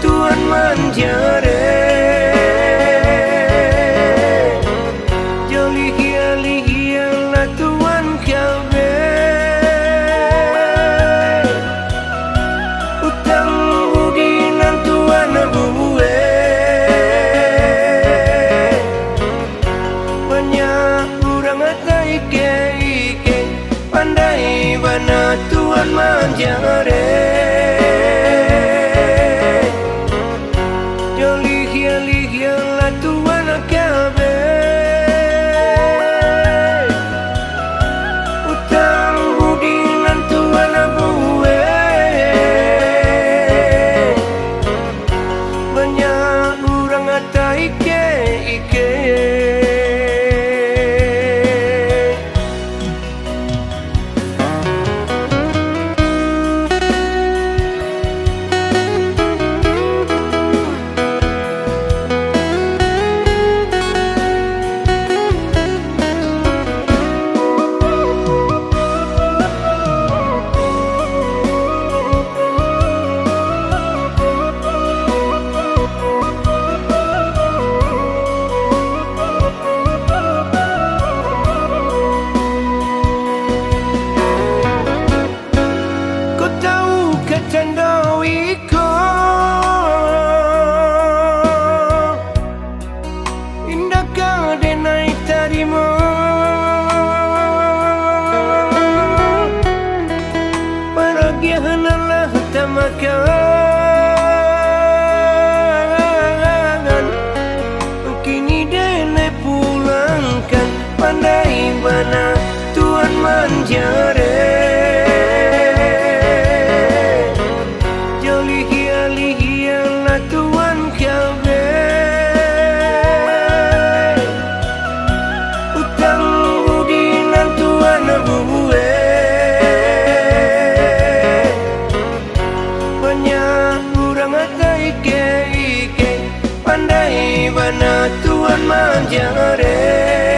Tuhan manjare joli hia la Tuhan kabe utang budi nan Tuhan buwe banyak orang atai ike pandai bana Tuhan manjare la Tuhan kabe utang budi nan Tuhan buwe banyak orang atai ike Paragiahanlah tamakan kini dene pulangkan pandai bana Tuhan manjare joli hia la Tuhan kabe utang budi nan Tuhan buwe pandai bana Tuhan manjare